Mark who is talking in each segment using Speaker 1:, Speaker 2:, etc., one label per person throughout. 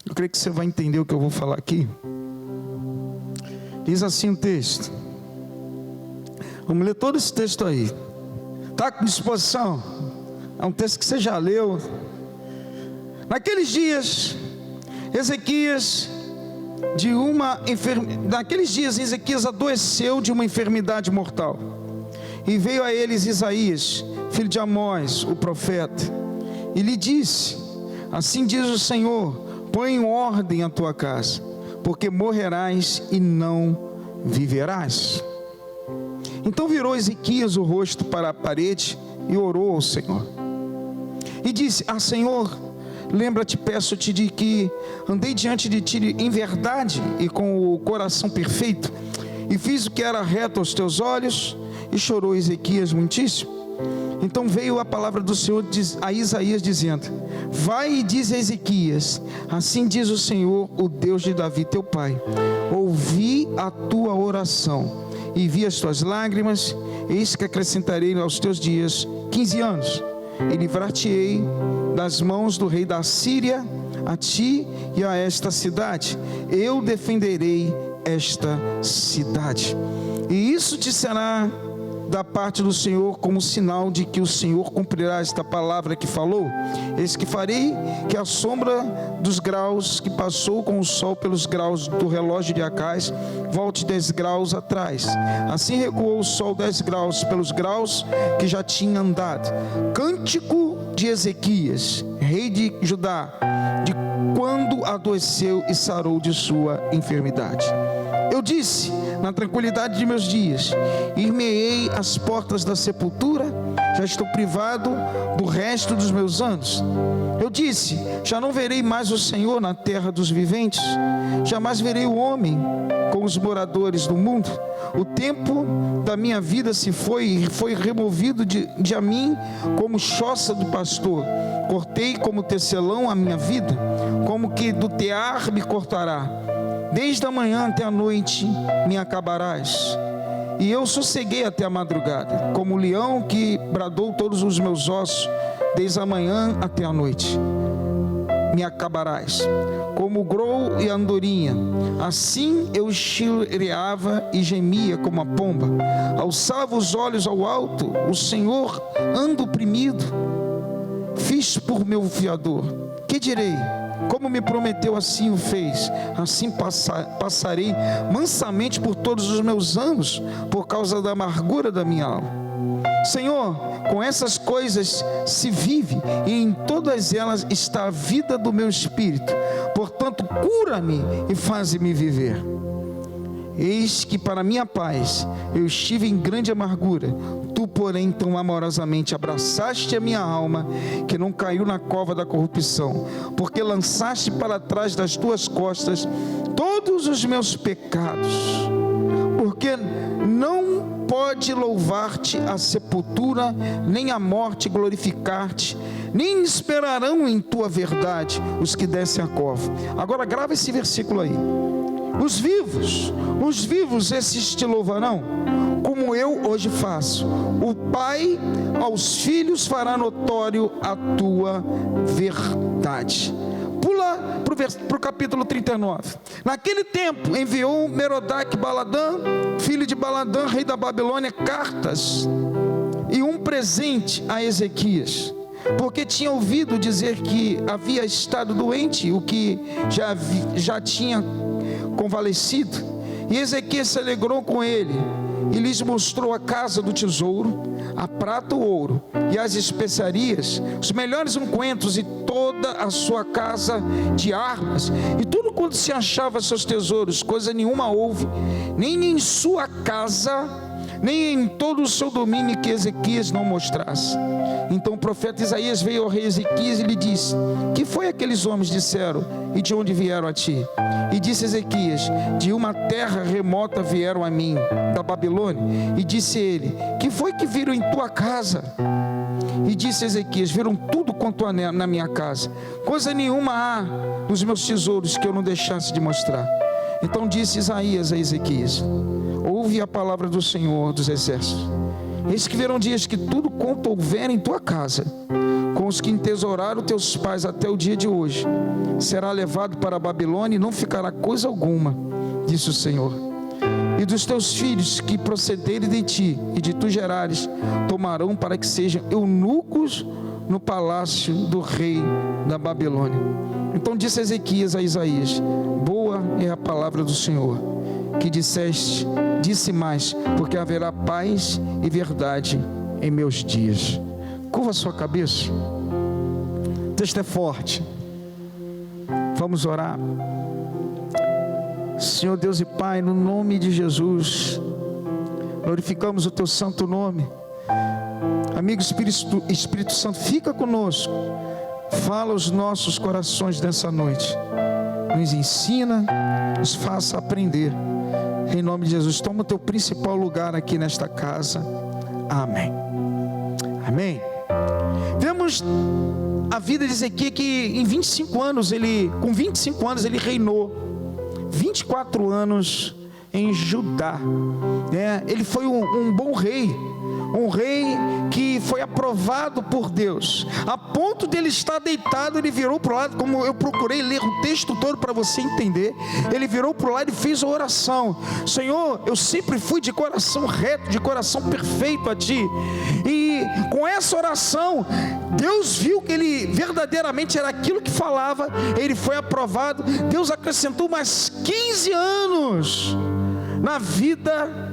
Speaker 1: Eu creio que você vai entender o que eu vou falar aqui. Diz assim o texto. Vamos ler todo esse texto aí. Está com disposição? É um texto que você já leu. Naqueles dias, Ezequias adoeceu de uma enfermidade mortal. E veio a eles Isaías, filho de Amós, o profeta, e lhe disse: assim diz o Senhor, põe em ordem a tua casa, porque morrerás e não viverás. Então virou Ezequias o rosto para a parede e orou ao Senhor. E disse: Senhor, lembra-te, peço-te, de que andei diante de ti em verdade e com o coração perfeito, e fiz o que era reto aos teus olhos. E chorou Ezequias muitíssimo. Então veio a palavra do Senhor a Isaías dizendo: vai e diz a Ezequias: assim diz o Senhor, o Deus de Davi teu pai, ouvi a tua oração e vi as tuas lágrimas, eis que acrescentarei aos teus dias 15 anos, e livrar-te-ei das mãos do rei da Síria, a ti e a esta cidade. Eu defenderei esta cidade, e isso te será da parte do Senhor como sinal de que o Senhor cumprirá esta palavra que falou. Eis que farei que a sombra dos graus que passou com o sol pelos graus do relógio de Acais volte 10 graus atrás. Assim recuou o sol 10 graus pelos graus que já tinha andado. Cântico de Ezequias, rei de Judá, de quando adoeceu e sarou de sua enfermidade. Eu disse: na tranquilidade de meus dias, ir-me-ei às portas da sepultura, já estou privado do resto dos meus anos. Eu disse: já não verei mais o Senhor na terra dos viventes, jamais verei o homem com os moradores do mundo. O tempo da minha vida se foi removido de a mim como choça do pastor. Cortei como tecelão a minha vida, como que do tear me cortará. Desde a manhã até a noite me acabarás, e eu sosseguei até a madrugada, como o leão que bradou todos os meus ossos. Desde a manhã até a noite me acabarás, como o grou e a andorinha. Assim eu chileava e gemia como a pomba, alçava os olhos ao alto. O Senhor ando oprimido, fiz por meu fiador. Que direi? Como me prometeu, assim o fez. Assim passarei mansamente por todos os meus anos, por causa da amargura da minha alma. Senhor, com essas coisas se vive, e em todas elas está a vida do meu espírito. Portanto, cura-me e faze-me viver. Eis que para minha paz eu estive em grande amargura. Tu, porém, tão amorosamente abraçaste a minha alma, que não caiu na cova da corrupção, porque lançaste para trás das tuas costas todos os meus pecados. Porque não pode louvar-te a sepultura, nem a morte glorificar-te, nem esperarão em tua verdade os que descem a cova. Agora grava esse versículo aí. Os vivos esses te louvarão, como eu hoje faço. O Pai aos filhos fará notório a tua verdade. Pula para o capítulo 39. Naquele tempo enviou Merodach-Baladã, filho de Baladã, rei da Babilônia, cartas e um presente a Ezequias, porque tinha ouvido dizer que havia estado doente, o que já tinha convalescido. E Ezequias se alegrou com ele e lhes mostrou a casa do tesouro, a prata, o ouro e as especiarias, os melhores ungüentos e toda a sua casa de armas, e tudo quanto se achava seus tesouros. Coisa nenhuma houve, nem em sua casa, nem em todo o seu domínio, que Ezequias não mostrasse. Então o profeta Isaías veio ao rei Ezequias e lhe disse: que foi aqueles homens disseram, e de onde vieram a ti? E disse Ezequias: de uma terra remota vieram a mim, da Babilônia. E disse ele: que foi que viram em tua casa? E disse Ezequias: viram tudo quanto há na minha casa, coisa nenhuma há nos meus tesouros que eu não deixasse de mostrar. Então disse Isaías a Ezequias: ouve a palavra do Senhor dos exércitos. Eis que virão dias que tudo quanto houver em tua casa, com os que entesouraram teus pais até o dia de hoje, será levado para a Babilônia e não ficará coisa alguma, disse o Senhor. E dos teus filhos que procederem de ti e de tu gerares, tomarão para que sejam eunucos no palácio do rei da Babilônia. Então disse Ezequias a Isaías: boa é a palavra do Senhor, que disseste. Disse mais, porque haverá paz e verdade em meus dias. Curva a sua cabeça. O texto é forte. Vamos orar. Senhor Deus e Pai, no nome de Jesus, glorificamos o teu santo nome. Amigo Espírito Santo, fica conosco. Fala aos nossos corações nessa noite. Nos ensina, nos faça aprender. Em nome de Jesus, toma o teu principal lugar aqui nesta casa. Amém. Amém. Vemos a vida de Ezequias, que em 25 anos, com 25 anos ele reinou 24 anos em Judá. Ele foi um bom rei, um rei que foi aprovado por Deus, a ponto de ele estar deitado, ele virou para o lado, como eu procurei ler o texto todo para você entender, ele virou para o lado e fez a oração: Senhor, eu sempre fui de coração reto, de coração perfeito a Ti. E com essa oração, Deus viu que ele verdadeiramente era aquilo que falava, ele foi aprovado. Deus acrescentou mais 15 anos na vida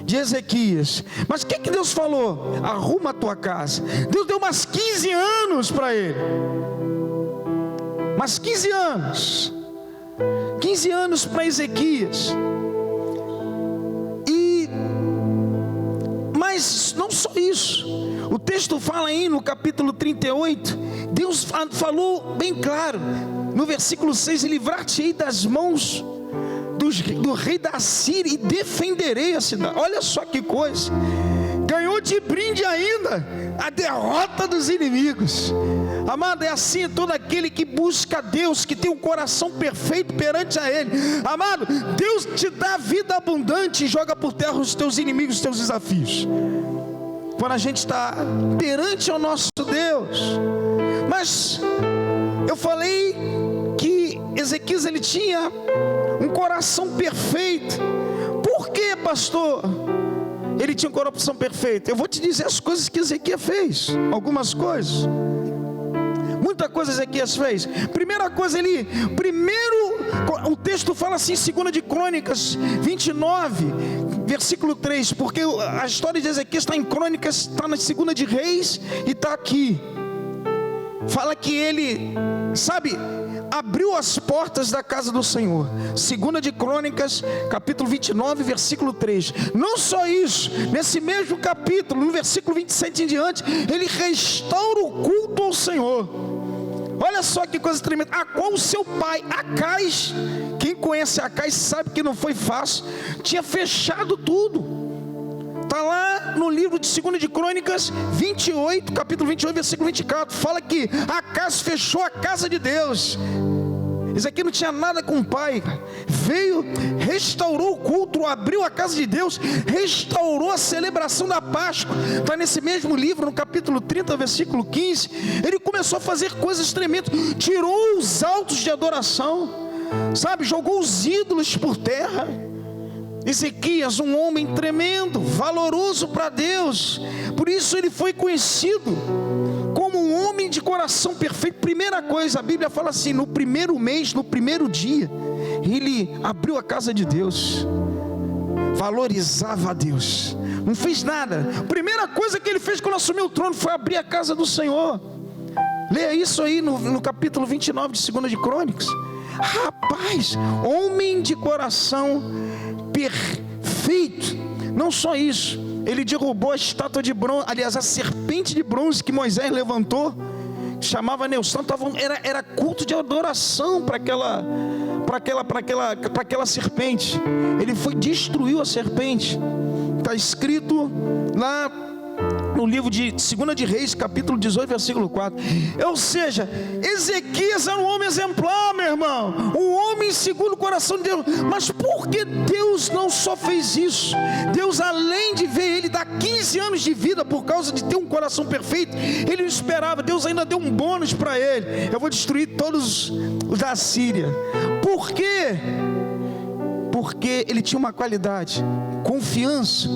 Speaker 1: de Ezequias. Mas o que Deus falou? Arruma a tua casa. Deus deu mais 15 anos para ele. Mais 15 anos. 15 anos para Ezequias. Mas não só isso. O texto fala aí no capítulo 38. Deus falou bem claro. No versículo 6: e livrar-te-ei das mãos do rei da Assíria, e defenderei a cidade. Olha só que coisa. Ganhou de brinde ainda a derrota dos inimigos. Amado, é assim todo aquele que busca Deus, que tem um coração perfeito perante a Ele. Amado, Deus te dá vida abundante e joga por terra os teus inimigos, os teus desafios, quando a gente está perante ao nosso Deus. Mas eu falei que Ezequias, ele tinha um coração perfeito. Por que, pastor? Ele tinha um coração perfeito. Eu vou te dizer as coisas que Ezequias fez. Algumas coisas. Muita coisa Ezequias fez. Primeira coisa, o texto fala assim, 2 de Crônicas 29, versículo 3. Porque a história de Ezequias está em Crônicas, está na 2 de Reis e está aqui. Fala que ele, abriu as portas da casa do Senhor. 2 de Crônicas, capítulo 29, versículo 3. Não só isso, nesse mesmo capítulo, no versículo 27 em diante, ele restaura o culto ao Senhor. Olha só que coisa tremenda. A qual o seu pai Acais, quem conhece Acais sabe que não foi fácil, tinha fechado tudo. Está lá no livro de 2 de Crônicas 28, capítulo 28, versículo 24. Fala que Acais fechou a casa de Deus. Isso aqui não tinha nada com o pai. Veio, restaurou o culto, abriu a casa de Deus, restaurou a celebração da Páscoa. Está nesse mesmo livro, no capítulo 30, versículo 15. Ele começou a fazer coisas tremendas. Tirou os altos de adoração, jogou os ídolos por terra. Ezequias, um homem tremendo, valoroso para Deus. Por isso ele foi conhecido como um homem de coração perfeito. Primeira coisa, a Bíblia fala assim: no primeiro mês, no primeiro dia, ele abriu a casa de Deus, valorizava a Deus, não fez nada. A primeira coisa que ele fez quando assumiu o trono foi abrir a casa do Senhor. Leia isso aí no capítulo 29 de 2 de Crônicas. Rapaz, homem de coração perfeito. Não só isso, ele derrubou a estátua de bronze, aliás, a serpente de bronze que Moisés levantou, chamava Neustão. Era culto de adoração para aquela serpente. Ele destruiu a serpente. Está escrito lá no livro de 2 de Reis, capítulo 18, versículo 4. Ou seja, Ezequias era um homem exemplar, meu irmão. Um homem segundo o coração de Deus. Mas por que Deus não só fez isso? Deus, além de ver ele dar 15 anos de vida por causa de ter um coração perfeito, ele não esperava. Deus ainda deu um bônus para ele: eu vou destruir todos os da Síria. Por quê? Porque ele tinha uma qualidade: confiança.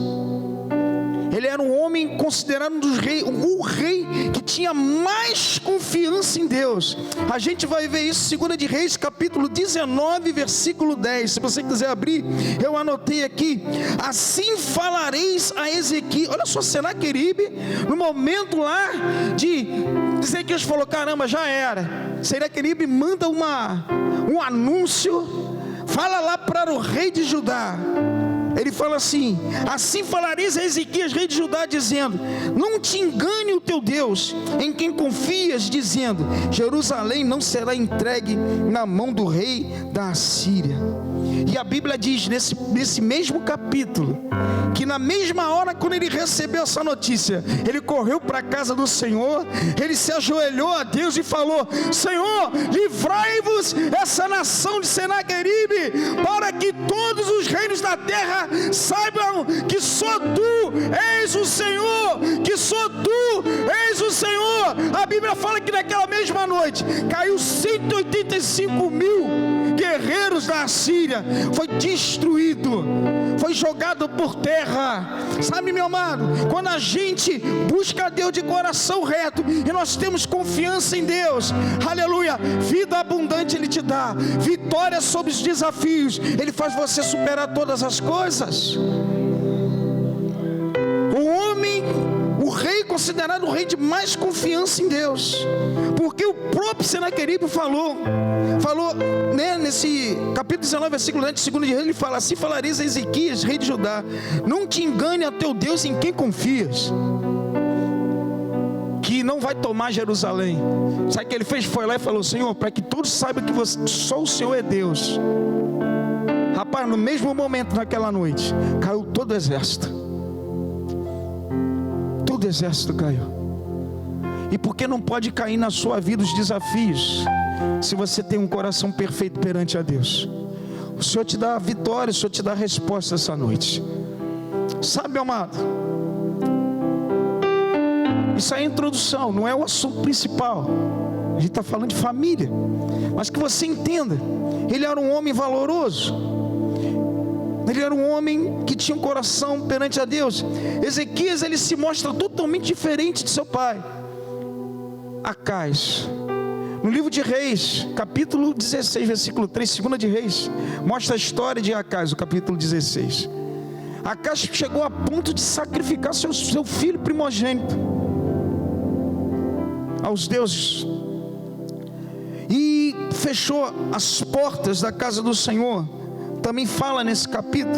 Speaker 1: Ele era um homem considerado um dos reis, o rei que tinha mais confiança em Deus. A gente vai ver isso em 2 de Reis, capítulo 19, versículo 10. Se você quiser abrir, eu anotei aqui: assim falareis a Ezequias. Olha só, Senaqueribe, no momento lá de Ezequias falou: caramba, já era. Senaqueribe manda um anúncio, fala lá para o rei de Judá. Ele fala assim: assim falareis a Ezequias, rei de Judá, dizendo: não te engane o teu Deus, em quem confias, dizendo: Jerusalém não será entregue na mão do rei da Assíria. E a Bíblia diz nesse mesmo capítulo, que na mesma hora, quando ele recebeu essa notícia, ele correu para a casa do Senhor, ele se ajoelhou a Deus e falou: Senhor, livrai-vos essa nação de Senaqueribe, para que todos os reinos da terra saibam que só tu és o Senhor, que só tu és o Senhor. A Bíblia fala que naquela mesma noite caiu 185 mil guerreiros da Assíria, foi destruído, foi jogado por terra. Sabe, meu amado, quando a gente busca a Deus de coração reto, e nós temos confiança em Deus, aleluia, vida abundante Ele te dá, vitória sobre os desafios, Ele faz você superar todas as coisas. O rei considerado o rei de mais confiança em Deus, porque o próprio Senaqueribe falou, né, nesse capítulo 19, versículo 10 de 2 de Reis, ele fala: assim falareis a Ezequias, rei de Judá, não te engane a teu Deus em quem confias, que não vai tomar Jerusalém. Sabe o que ele fez? Foi lá e falou: Senhor, para que todos saibam que só o Senhor é Deus. Rapaz, no mesmo momento, naquela noite, caiu todo o exército. Todo o exército caiu. E por que não pode cair na sua vida os desafios, se você tem um coração perfeito perante a Deus? O Senhor te dá a vitória, o Senhor te dá a resposta essa noite. Sabe, meu amado, isso é a introdução, não é o assunto principal. A gente está falando de família, mas que você entenda, ele era um homem valoroso, ele era um homem que tinha um coração perante a Deus. Ezequias, ele se mostra totalmente diferente de seu pai, Acais. No livro de Reis, capítulo 16, versículo 3, 2 de Reis, mostra a história de Acais, o capítulo 16. Acais chegou a ponto de sacrificar seu filho primogênito aos deuses, e fechou as portas da casa do Senhor. Também fala nesse capítulo.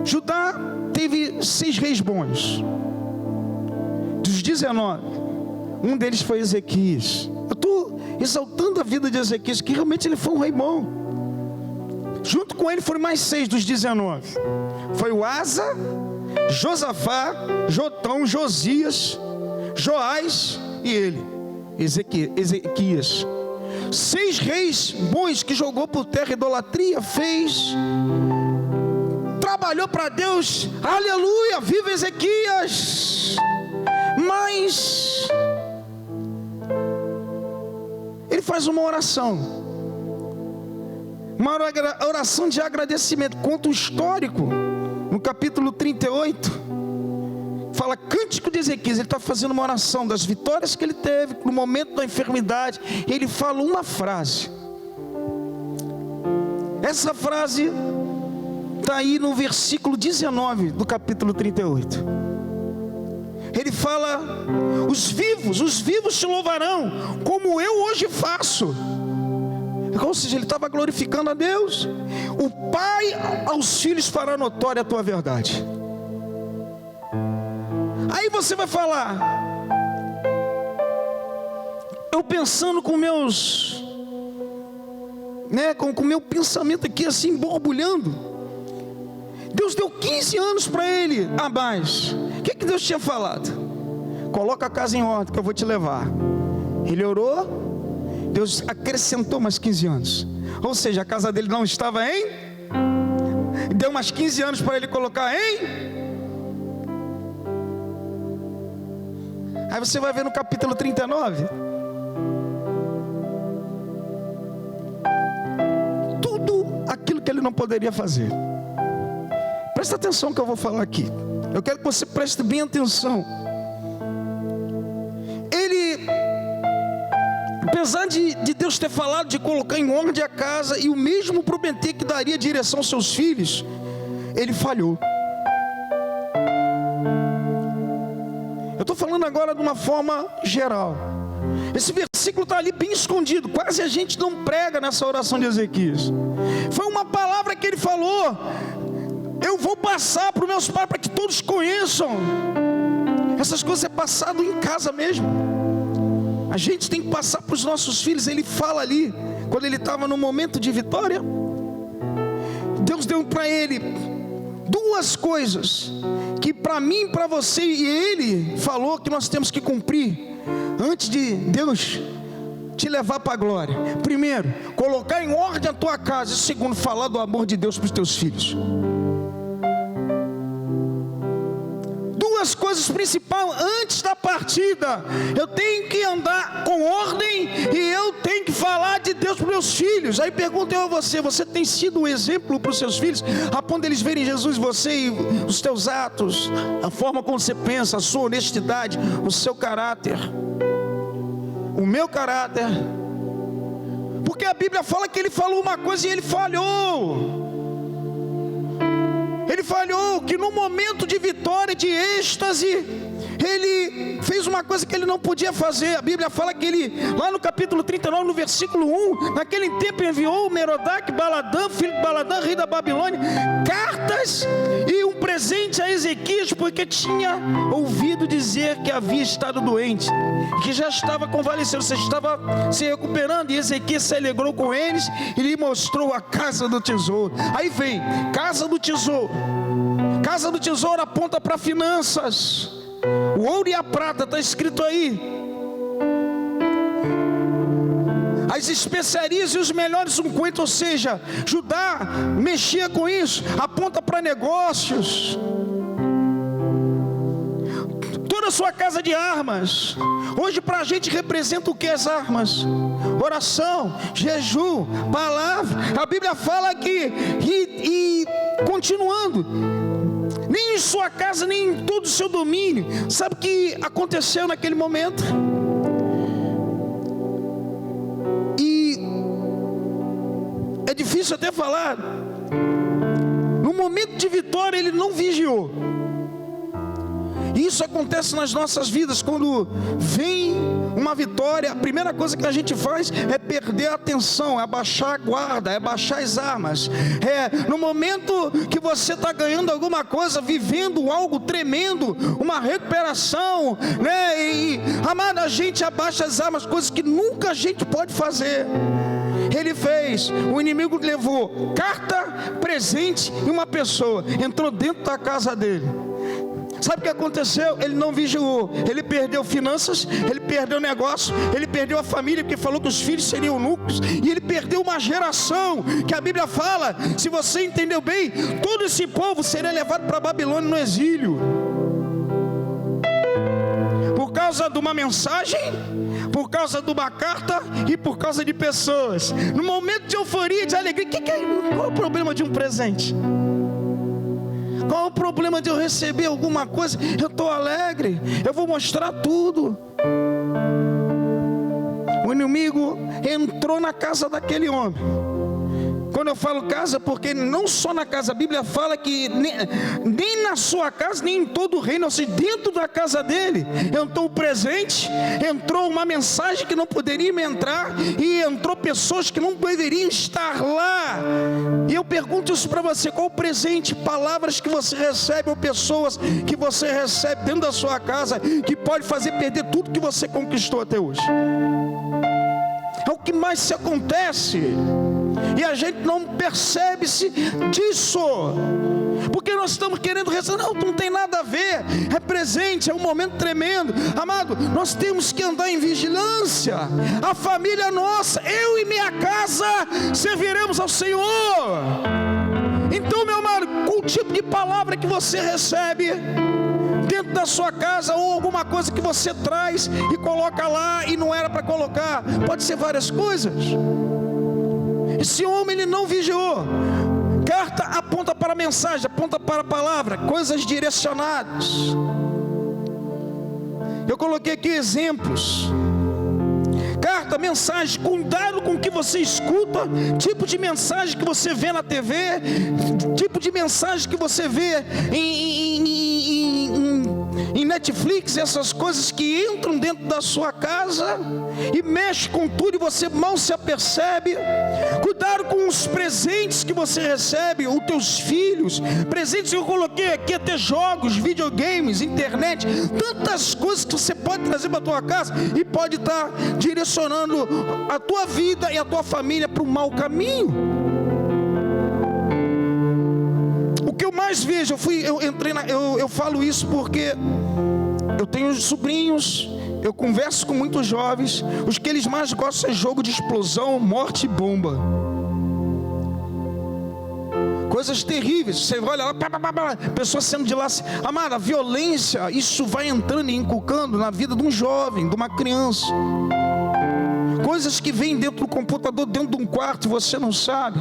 Speaker 1: Judá teve 6 reis bons. Dos 19, um deles foi Ezequias. Eu estou exaltando a vida de Ezequias, que realmente ele foi um rei bom. Junto com ele foram mais 6 dos 19. Foi o Asa, Josafá, Jotão, Josias, Joás e ele, Ezequias. 6 reis bons que jogou por terra a idolatria, trabalhou para Deus, aleluia, viva Ezequias. Mas ele faz uma oração de agradecimento. Conta o histórico no capítulo 38, fala cântico de Ezequias. Ele está fazendo uma oração das vitórias que ele teve no momento da enfermidade, e ele fala uma frase. Essa frase está aí no versículo 19 do capítulo 38. Ele fala: os vivos te louvarão, como eu hoje faço. Ou seja, ele estava glorificando a Deus. O Pai aos filhos fará notória a tua verdade. Aí você vai falar: eu pensando com meus, com o meu pensamento aqui assim, borbulhando, Deus deu 15 anos para ele a mais. O que Deus tinha falado? Coloca a casa em ordem que eu vou te levar. Ele orou, Deus acrescentou mais 15 anos. Ou seja, a casa dele não estava em... Deu mais 15 anos para ele colocar em... Aí você vai ver no capítulo 39. Tudo aquilo que ele não poderia fazer. Presta atenção no que eu vou falar aqui. Eu quero que você preste bem atenção. Ele, apesar de Deus ter falado de colocar em ordem a casa e o mesmo prometer que daria direção aos seus filhos, ele falhou. Eu estou falando agora de uma forma geral. Esse versículo está ali bem escondido, quase a gente não prega nessa oração de Ezequias. Foi uma palavra que ele falou: eu vou passar para os meus pais, para que todos conheçam. Essas coisas é passado em casa mesmo. A gente tem que passar para os nossos filhos. Ele fala ali, quando ele estava no momento de vitória, Deus deu para ele duas coisas que para mim, para você, e ele falou que nós temos que cumprir antes de Deus te levar para a glória. Primeiro, colocar em ordem a tua casa. E segundo, falar do amor de Deus para os teus filhos. Duas coisas principais antes da partida. Eu tenho que andar com ordem e eu tenho que falar de Deus para os meus filhos. Aí pergunto eu a você: você tem sido um exemplo para os seus filhos, a ponto deles verem Jesus em você e os teus atos, a forma como você pensa, a sua honestidade, o seu caráter, o meu caráter? Porque a Bíblia fala que ele falou uma coisa e ele falhou. Ele falhou, que no momento de vitória, de êxtase, ele fez uma coisa que ele não podia fazer. A Bíblia fala que ele, lá no capítulo 39, no versículo 1, naquele tempo enviou Merodach Baladã, filho de Baladã, rei da Babilônia, cartas e um presente a Ezequias, porque tinha ouvido dizer que havia estado doente, que já estava convalescendo, você estava se recuperando. E Ezequias se alegrou com eles e lhe mostrou a casa do tesouro. Aí vem, casa do tesouro. Casa do tesouro aponta para finanças. O ouro e a prata, está escrito aí. As especiarias e os melhores ungüentos, ou seja, Judá mexia com isso, aponta para negócios. Toda a sua casa de armas. Hoje para a gente representa o que as armas? Oração, jejum, palavra. A Bíblia fala que, e continuando, nem em sua casa, nem em todo o seu domínio. Sabe o que aconteceu naquele momento? E é difícil até falar. No momento de vitória ele não vigiou. Isso acontece nas nossas vidas. Quando vem uma vitória, a primeira coisa que a gente faz é perder a atenção, é abaixar a guarda, é abaixar as armas. No momento que você está ganhando alguma coisa, vivendo algo tremendo, uma recuperação, né? E amada, a gente abaixa as armas, coisas que nunca a gente pode fazer. Ele fez, o inimigo levou carta, presente e uma pessoa, entrou dentro da casa dele. Sabe o que aconteceu? Ele não vigiou. Ele perdeu finanças, ele perdeu negócio, ele perdeu a família, porque falou que os filhos seriam eunucos, e ele perdeu uma geração, que a Bíblia fala, se você entendeu bem, todo esse povo seria levado para a Babilônia no exílio. Por causa de uma mensagem, por causa de uma carta e por causa de pessoas. No momento de euforia, de alegria, qual é o problema de um presente? Qual o problema de eu receber alguma coisa? Eu estou alegre, eu vou mostrar tudo. O inimigo entrou na casa daquele homem. Quando eu falo casa, porque não só na casa, a Bíblia fala que nem na sua casa, nem em todo o reino, ou seja, dentro da casa dele, entrou o presente, entrou uma mensagem que não poderia entrar, e entrou pessoas que não deveriam estar lá. E eu pergunto isso para você: qual o presente, palavras que você recebe, ou pessoas que você recebe dentro da sua casa, que pode fazer perder tudo que você conquistou até hoje? É o que mais se acontece. E a gente não percebe-se disso. Porque nós estamos querendo receber. Não tem nada a ver. É presente, é um momento tremendo. Amado, nós temos que andar em vigilância. A família nossa, eu e minha casa, serviremos ao Senhor. Então, meu amado, qual o tipo de palavra que você recebe dentro da sua casa, ou alguma coisa que você traz e coloca lá e não era para colocar? Pode ser várias coisas. Esse homem, ele não vigiou. Carta aponta para a mensagem, aponta para a palavra, coisas direcionadas. Eu coloquei aqui exemplos. Carta, mensagem, cuidado com o que você escuta, tipo de mensagem que você vê na TV, tipo de mensagem que você vê em Netflix, essas coisas que entram dentro da sua casa e mexe com tudo e você mal se apercebe. Cuidado com os presentes que você recebe, os teus filhos. Presentes que eu coloquei aqui, até jogos, videogames, internet, tantas coisas que você pode trazer para a tua casa e pode estar direcionando a tua vida e a tua família para um mau caminho. O que eu mais vejo, eu falo isso porque eu tenho sobrinhos, eu converso com muitos jovens. Os que eles mais gostam é jogo de explosão, morte e bomba. Coisas terríveis. Você olha lá, pessoa sendo de lá. Amada, a violência, isso vai entrando e inculcando na vida de um jovem, de uma criança. Coisas que vêm dentro do computador, dentro de um quarto, você não sabe.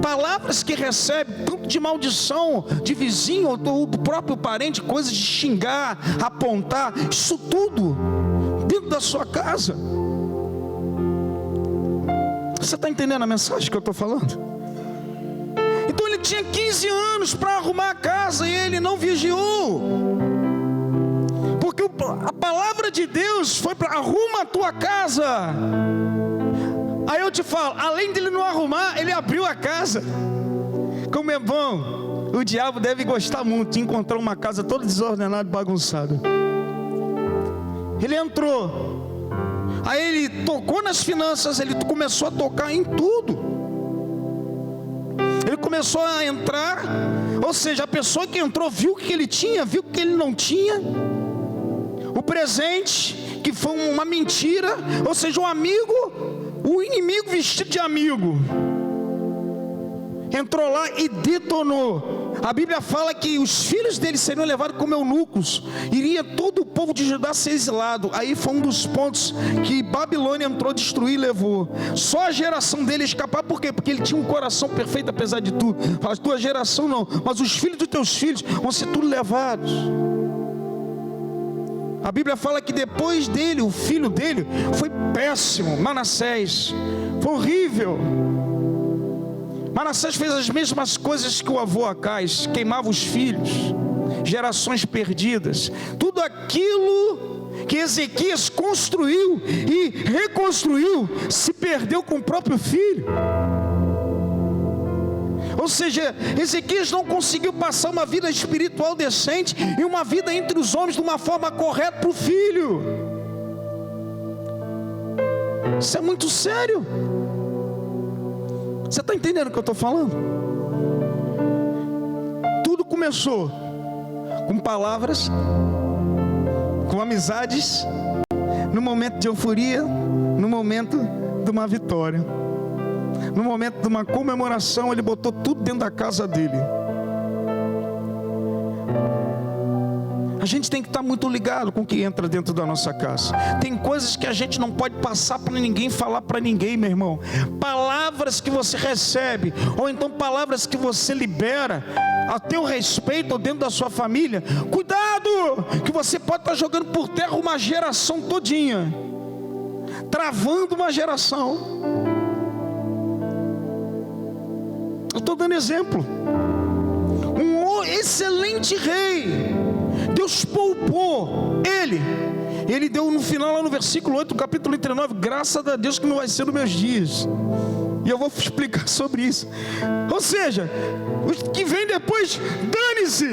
Speaker 1: Palavras que recebe, tanto de maldição, de vizinho ou do próprio parente, coisas de xingar, apontar, isso tudo dentro da sua casa. Você está entendendo a mensagem que eu estou falando? Então ele tinha 15 anos para arrumar a casa e ele não vigiou. Porque a palavra de Deus foi para arruma a tua casa. Aí eu te falo, além dele não arrumar, ele abriu a casa. Como é bom. O diabo deve gostar muito de encontrar uma casa toda desordenada e bagunçada. Ele entrou. Aí ele tocou nas finanças, ele começou a tocar em tudo. Ele começou a entrar, ou seja, a pessoa que entrou viu o que ele tinha, viu o que ele não tinha. O presente, que foi uma mentira, ou seja, um amigo, o inimigo vestido de amigo, entrou lá e detonou. A Bíblia fala que os filhos dele seriam levados como eunucos, iria todo o povo de Judá ser exilado. Aí foi um dos pontos que Babilônia entrou, destruiu e levou. Só a geração dele escapar. Por quê? Porque ele tinha um coração perfeito apesar de tudo. A tua geração não, mas os filhos dos teus filhos vão ser tudo levados. A Bíblia fala que depois dele, o filho dele foi péssimo, Manassés, foi horrível. Manassés fez as mesmas coisas que o avô Acais, queimava os filhos, gerações perdidas. Tudo aquilo que Ezequias construiu e reconstruiu, se perdeu com o próprio filho. Ou seja, Ezequias não conseguiu passar uma vida espiritual decente e uma vida entre os homens de uma forma correta para o filho. Isso é muito sério. Você está entendendo o que eu estou falando? Tudo começou com palavras, com amizades, no momento de euforia, no momento de uma vitória, no momento de uma comemoração. Ele botou tudo dentro da casa dele. A gente tem que estar muito ligado com o que entra dentro da nossa casa. Tem coisas que a gente não pode passar para ninguém, falar para ninguém, meu irmão. Palavras que você recebe, ou então palavras que você libera a teu respeito ou dentro da sua família. Cuidado, que você pode estar jogando por terra uma geração todinha, travando uma geração. Eu estou dando exemplo. Um excelente rei, Deus poupou ele deu no final, lá no versículo 8 do capítulo 39, graças a Deus que não vai ser nos meus dias. E eu vou explicar sobre isso. Ou seja, o que vem depois, dane-se.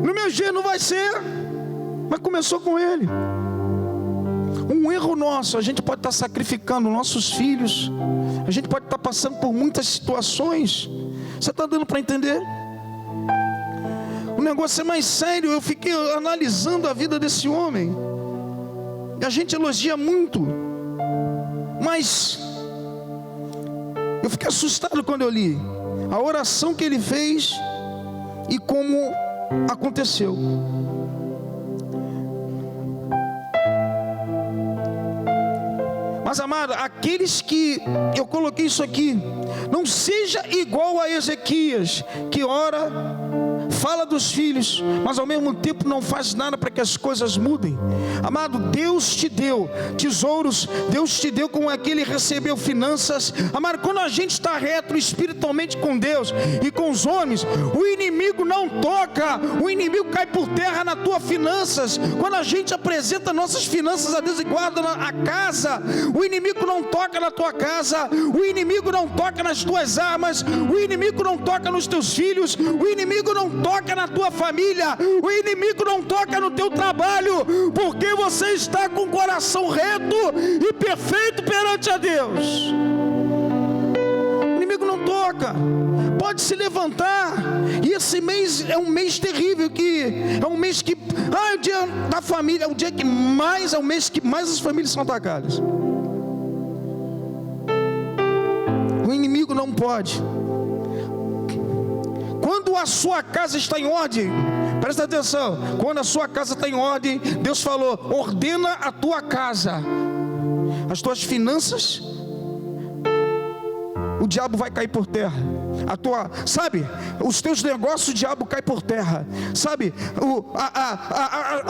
Speaker 1: No meu dia não vai ser, mas começou com ele. Um erro nosso, a gente pode estar sacrificando nossos filhos, a gente pode estar passando por muitas situações. Você está dando para entender? O negócio é mais sério. Eu fiquei analisando a vida desse homem, e a gente elogia muito, mas eu fiquei assustado quando eu li a oração que ele fez e como aconteceu. Mas amado, aqueles que eu coloquei isso aqui, não seja igual a Ezequias, que ora, fala dos filhos, mas ao mesmo tempo não faz nada para que as coisas mudem. Amado, Deus te deu tesouros, Deus te deu como aquele recebeu finanças. Amado, quando a gente está reto espiritualmente com Deus e com os homens, o inimigo não toca, o inimigo cai por terra na tua finanças. Quando a gente apresenta nossas finanças a Deus e guarda a casa, o inimigo não toca na tua casa, o inimigo não toca nas tuas armas, o inimigo não toca nos teus filhos, o inimigo não toca na tua família, o inimigo não toca no teu trabalho, porque você está com o coração reto e perfeito perante a Deus. O inimigo não toca. Pode se levantar, e esse mês é um mês terrível, é um mês que é o dia da família, é o dia que mais, é o mês que mais as famílias são atacadas. O inimigo não pode. Quando a sua casa está em ordem, presta atenção, quando a sua casa está em ordem, Deus falou: ordena a tua casa, as tuas finanças, o diabo vai cair por terra. Os teus negócios, o diabo cai por terra,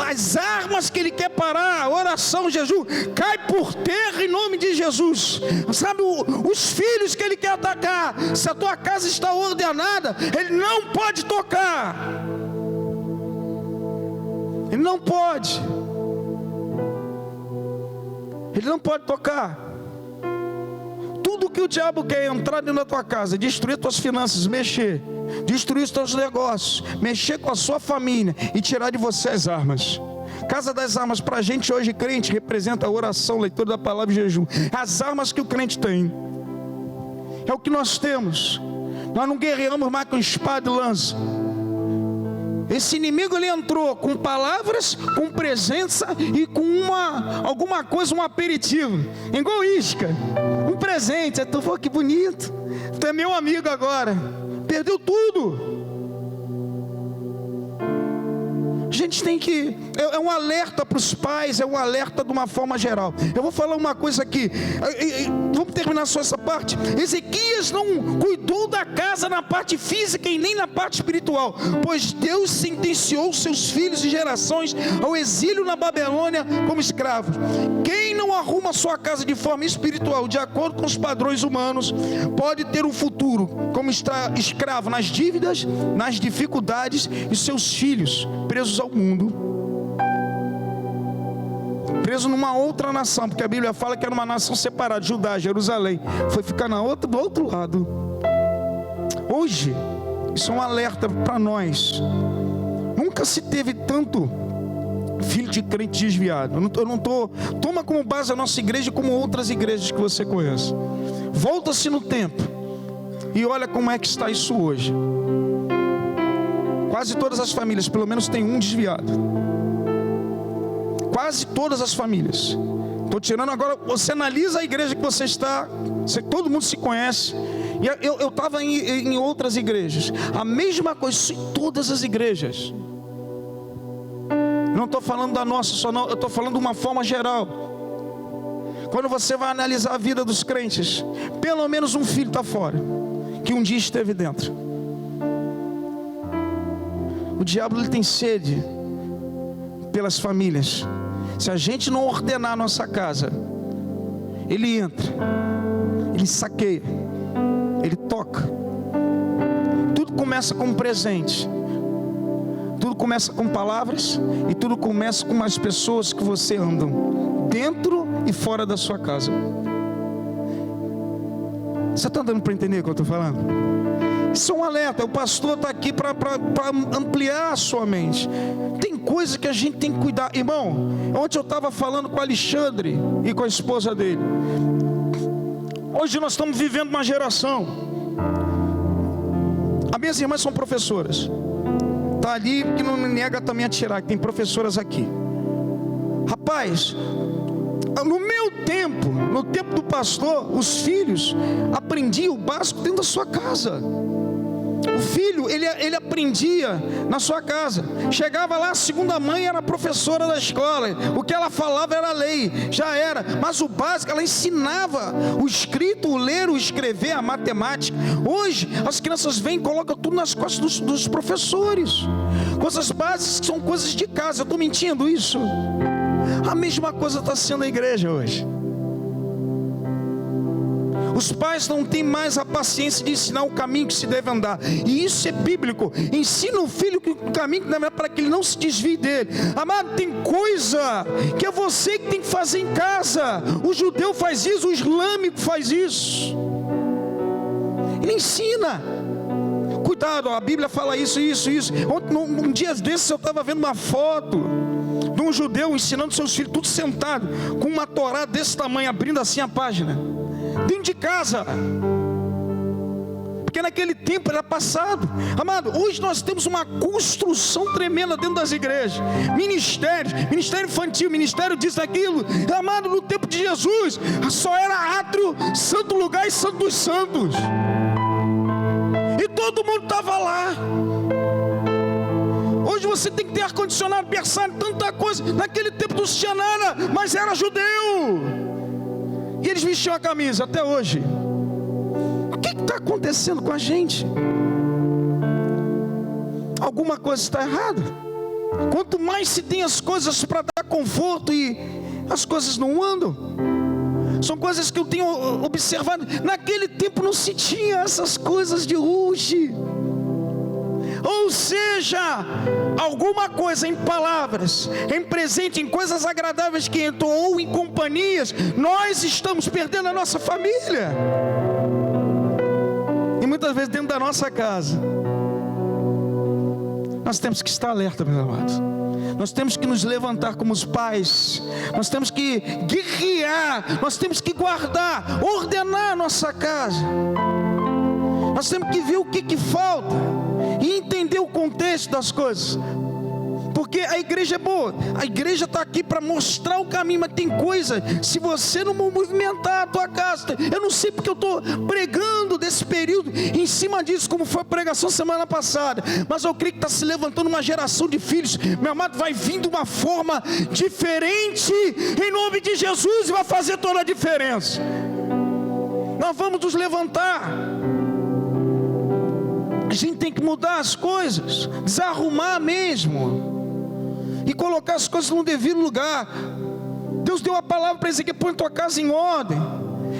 Speaker 1: as armas que ele quer parar, a oração, jejum, cai por terra em nome de Jesus, os filhos que ele quer atacar, se a tua casa está ordenada, ele não pode tocar, ele não pode tocar. Tudo que o diabo quer é entrar dentro da tua casa, destruir tuas finanças, destruir os teus negócios, mexer com a sua família e tirar de você as armas. Casa das armas para a gente hoje, crente, representa a oração, leitura da palavra e jejum. As armas que o crente tem, é o que nós temos. Nós não guerreamos mais com espada e lança. Esse inimigo, ele entrou com palavras, com presença e com alguma coisa, um aperitivo, igual isca, um presente. Tu falou: que bonito, tu é meu amigo agora. Perdeu tudo. A gente tem que, é um alerta para os pais, é um alerta de uma forma geral. Eu vou falar uma coisa aqui, vamos terminar só essa parte. Ezequias não cuidou da casa na parte física e nem na parte espiritual, pois Deus sentenciou seus filhos e gerações ao exílio na Babilônia como escravos. Quem não arruma sua casa de forma espiritual, de acordo com os padrões humanos, pode ter um futuro como escravo nas dívidas, nas dificuldades, e seus filhos presos ao mundo, preso numa outra nação, porque a Bíblia fala que era uma nação separada, Judá, Jerusalém, foi ficar do outro lado. Hoje, isso é um alerta para nós. Nunca se teve tanto filho de crente desviado. Toma como base a nossa igreja, como outras igrejas que você conhece. Volta-se no tempo e olha como é que está isso hoje. Quase todas as famílias, pelo menos, tem um desviado. Quase todas as famílias. Estou tirando agora, você analisa a igreja que você está, todo mundo se conhece. E eu estava em outras igrejas, a mesma coisa, em todas as igrejas. Não estou falando da nossa só, não, eu estou falando de uma forma geral. Quando você vai analisar a vida dos crentes, pelo menos um filho está fora, que um dia esteve dentro. O diabo, ele tem sede pelas famílias. Se a gente não ordenar a nossa casa, ele entra, ele saqueia, ele toca. Tudo começa com um presente, tudo começa com palavras, e tudo começa com as pessoas que você anda, dentro e fora da sua casa. Você está dando para entender o que eu estou falando? Isso é um alerta. O pastor está aqui para ampliar a sua mente. Tem coisa que a gente tem que cuidar. Irmão, ontem eu estava falando com o Alexandre e com a esposa dele. Hoje nós estamos vivendo uma geração. As minhas irmãs são professoras. Está ali que não nega também a tirar, que tem professoras aqui. Rapaz, no meu tempo, no tempo do pastor, os filhos aprendiam o básico dentro da sua casa. O filho, ele aprendia na sua casa. Chegava lá, a segunda mãe era professora da escola. O que ela falava era lei, já era. Mas o básico, ela ensinava o escrito, o ler, o escrever, a matemática. Hoje, as crianças vêm e colocam tudo nas costas dos professores. Coisas básicas que são coisas de casa. Eu estou mentindo isso? A mesma coisa está sendo a igreja hoje. Os pais não têm mais a paciência de ensinar o caminho que se deve andar. E isso é bíblico. Ensina o filho o caminho que deve andar para que ele não se desvie dele. Amado, tem coisa que é você que tem que fazer em casa. O judeu faz isso, o islâmico faz isso. Ele ensina. Cuidado, a Bíblia fala isso. Um dia desses eu estava vendo uma foto de um judeu ensinando seus filhos, tudo sentado, com uma torá desse tamanho, abrindo assim a página, dentro de casa, porque naquele tempo era passado. Amado, hoje nós temos uma construção tremenda dentro das igrejas, ministério infantil, ministério disso, aquilo. Amado, no tempo de Jesus, só era átrio, santo lugar e santo dos santos, e todo mundo estava lá. Hoje você tem que ter ar-condicionado, berçário, tanta coisa. Naquele tempo não tinha nada, mas era judeu. E eles vestiam a camisa até hoje. O que está acontecendo com a gente? Alguma coisa está errada. Quanto mais se tem as coisas para dar conforto e as coisas não andam. São coisas que eu tenho observado. Naquele tempo não se tinha essas coisas de hoje. Ou seja, alguma coisa em palavras, em presente, em coisas agradáveis que entram, ou em companhias, nós estamos perdendo a nossa família. E muitas vezes dentro da nossa casa. Nós temos que estar alerta, meus amados. Nós temos que nos levantar como os pais. Nós temos que guerrear. Nós temos que guardar, ordenar a nossa casa. Nós temos que ver o que falta e entender o contexto das coisas. Porque a igreja é boa, a igreja está aqui para mostrar o caminho, mas tem coisa, se você não movimentar a tua casa, eu não sei porque eu estou pregando desse período, em cima disso, como foi a pregação semana passada, mas eu creio que está se levantando uma geração de filhos, meu amado, vai vir de uma forma diferente, em nome de Jesus, e vai fazer toda a diferença. Nós vamos nos levantar. A gente tem que mudar as coisas, desarrumar mesmo, e colocar as coisas no devido lugar. Deus deu a palavra para Ezequiel: põe tua casa em ordem.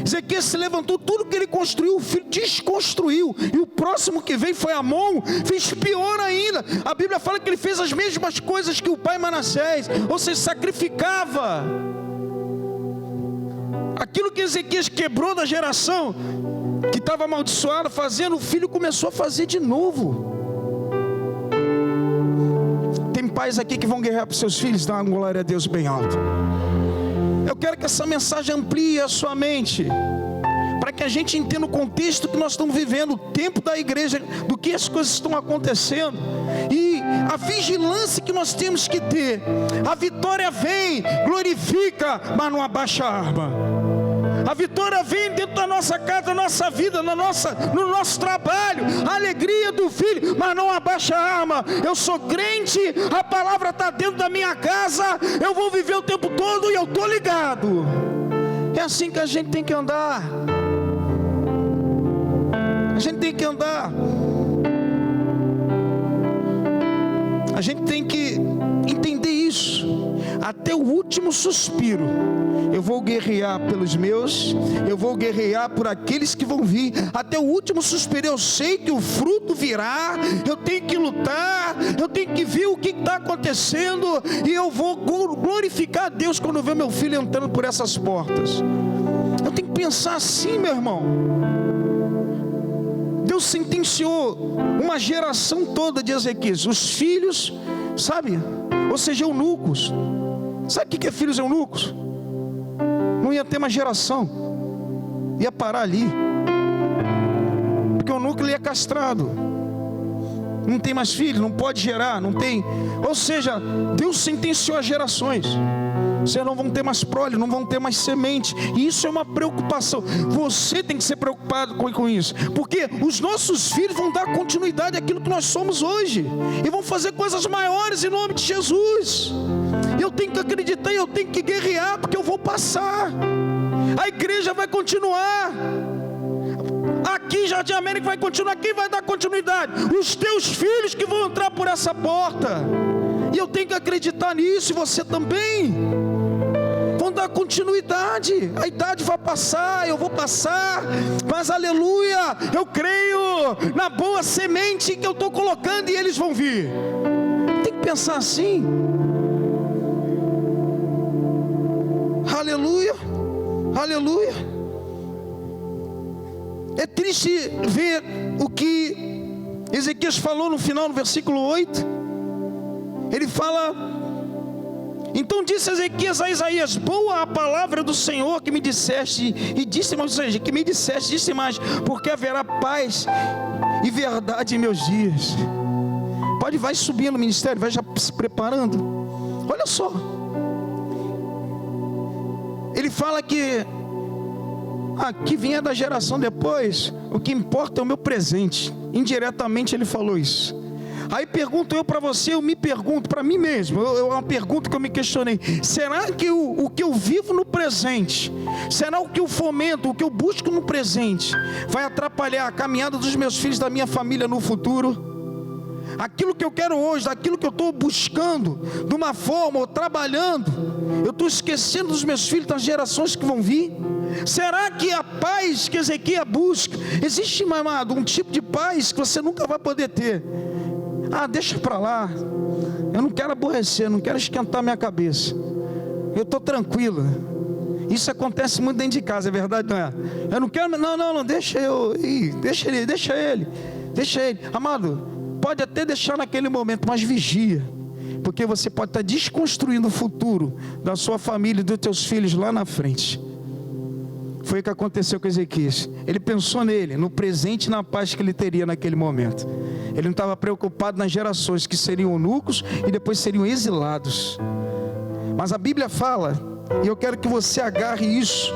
Speaker 1: Ezequiel se levantou, tudo que ele construiu, o filho desconstruiu, e o próximo que veio foi Amon, fez pior ainda. A Bíblia fala que ele fez as mesmas coisas que o pai Manassés, ou seja, sacrificava. Aquilo que Ezequiel quebrou da geração que estava amaldiçoado fazendo, o filho começou a fazer de novo. Tem pais aqui que vão guerrear para os seus filhos, dá uma glória a Deus bem alta. Eu quero que essa mensagem amplie a sua mente, para que a gente entenda o contexto que nós estamos vivendo, o tempo da igreja, do que as coisas estão acontecendo, e a vigilância que nós temos que ter. A vitória vem, glorifica, mas não abaixa a arma. A vitória vem dentro da nossa casa, da nossa vida, no nosso trabalho, a alegria do filho, mas não abaixa a arma. Eu sou crente, a palavra está dentro da minha casa, eu vou viver o tempo todo e eu estou ligado. É assim que a gente tem que andar. A gente tem que andar. A gente tem que entender isso. Até o último suspiro, eu vou guerrear pelos meus, eu vou guerrear por aqueles que vão vir. Até o último suspiro, eu sei que o fruto virá, eu tenho que lutar, eu tenho que ver o que está acontecendo, e eu vou glorificar a Deus quando eu ver meu filho entrando por essas portas. Eu tenho que pensar assim, meu irmão. Deus sentenciou uma geração toda de Ezequias, os filhos, sabe? Ou seja, eunucos. Sabe o que é filhos eunucos? Não ia ter mais geração, ia parar ali, porque o eunuco ele é castrado, não tem mais filho, não pode gerar, não tem. Ou seja, Deus sentenciou as gerações. Vocês não vão ter mais prole, não vão ter mais semente. E isso é uma preocupação. Você tem que ser preocupado com isso, porque os nossos filhos vão dar continuidade àquilo que nós somos hoje, e vão fazer coisas maiores em nome de Jesus. Eu tenho que acreditar, eu tenho que guerrear, porque eu vou passar. A igreja vai continuar. Aqui Jardim América vai continuar. Quem vai dar continuidade? Os teus filhos que vão entrar por essa porta. E eu tenho que acreditar nisso, e você também. Vão dar continuidade. A idade vai passar, eu vou passar, mas aleluia, eu creio na boa semente que eu estou colocando, e eles vão vir. Tem que pensar assim. Aleluia, aleluia. É triste ver o que Ezequias falou no final, no versículo 8. Ele fala: então disse Ezequias a Isaías: boa a palavra do Senhor que me disseste, e disse mais, ou seja, que me disseste, disse mais, porque haverá paz e verdade em meus dias. Vai subir no ministério, vai já se preparando. Olha só, ele fala que aqui vinha da geração depois, o que importa é o meu presente. Indiretamente ele falou isso. Aí pergunto eu para você, eu me pergunto para mim mesmo, é uma pergunta que eu me questionei: será que o que eu vivo no presente, será o que eu fomento, o que eu busco no presente, vai atrapalhar a caminhada dos meus filhos, da minha família no futuro? Aquilo que eu quero hoje, aquilo que eu estou buscando, de uma forma, ou trabalhando, eu estou esquecendo dos meus filhos, das gerações que vão vir? Será que a paz que Ezequias busca, existe, meu amado, um tipo de paz que você nunca vai poder ter? Deixa para lá, eu não quero aborrecer, não quero esquentar minha cabeça, eu estou tranquilo. Isso acontece muito dentro de casa, é verdade, não é? Eu não quero, não, deixa ele. Amado, pode até deixar naquele momento, mas vigia, porque você pode estar desconstruindo o futuro da sua família e dos teus filhos lá na frente. Foi o que aconteceu com Ezequias. Ele pensou nele, no presente e na paz que ele teria naquele momento. Ele não estava preocupado nas gerações que seriam eunucos e depois seriam exilados. Mas a Bíblia fala, e eu quero que você agarre isso,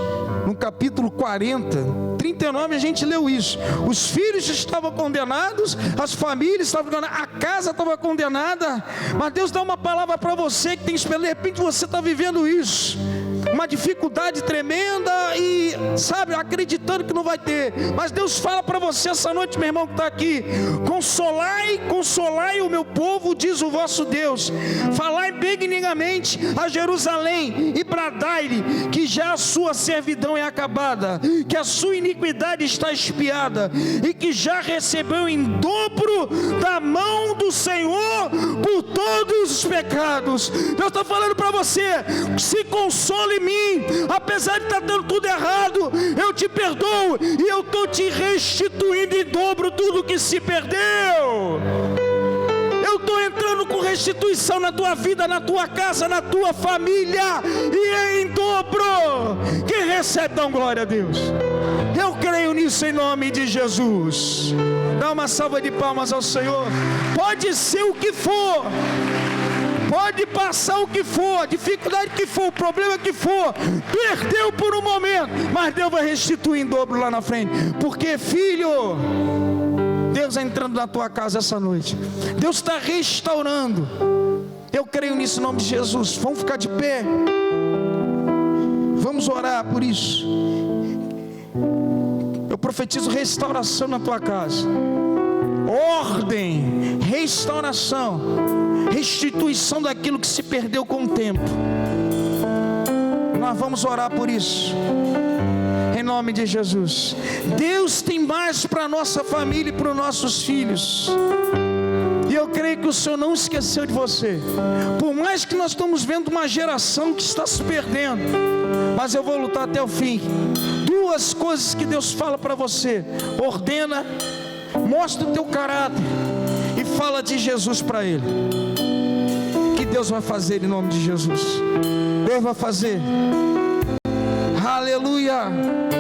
Speaker 1: no capítulo 40, 39 a gente leu isso. Os filhos estavam condenados, as famílias estavam condenadas, a casa estava condenada. Mas Deus dá uma palavra para você que tem esperança. De repente você está vivendo isso, uma dificuldade tremenda, e sabe, acreditando que não vai ter. Mas Deus fala para você essa noite, meu irmão que está aqui: consolai o meu povo, diz o vosso Deus. Falai benignamente a Jerusalém e bradai-lhe que já a sua servidão é acabada, que a sua iniquidade está expiada, e que já recebeu em dobro da mão do Senhor por todos os pecados. Deus está falando para você: se console em mim, apesar de estar dando tudo errado, eu te perdoo, e eu estou te restituindo em dobro tudo que se perdeu. Eu estou entrando com restituição na tua vida, na tua casa, na tua família, e é em dobro. Quem recebe, dá glória a Deus. Eu creio nisso em nome de Jesus. Dá uma salva de palmas ao Senhor. Pode ser o que for, pode passar o que for, a dificuldade que for, o problema que for, perdeu por um momento, mas Deus vai restituir em dobro lá na frente. Porque, filho, Deus está entrando na tua casa essa noite, Deus está restaurando. Eu creio nisso em nome de Jesus. Vamos ficar de pé, vamos orar por isso. Eu profetizo restauração na tua casa, ordem, restauração, restituição daquilo que se perdeu com o tempo. Nós vamos orar por isso, em nome de Jesus. Deus tem mais para a nossa família e para os nossos filhos, e eu creio que o Senhor não esqueceu de você. Por mais que nós estamos vendo uma geração que está se perdendo, mas eu vou lutar até o fim. Duas coisas que Deus fala para você: ordena Mostra o teu caráter e fala de Jesus para ele. Que Deus vai fazer em nome de Jesus. Deus vai fazer. Aleluia.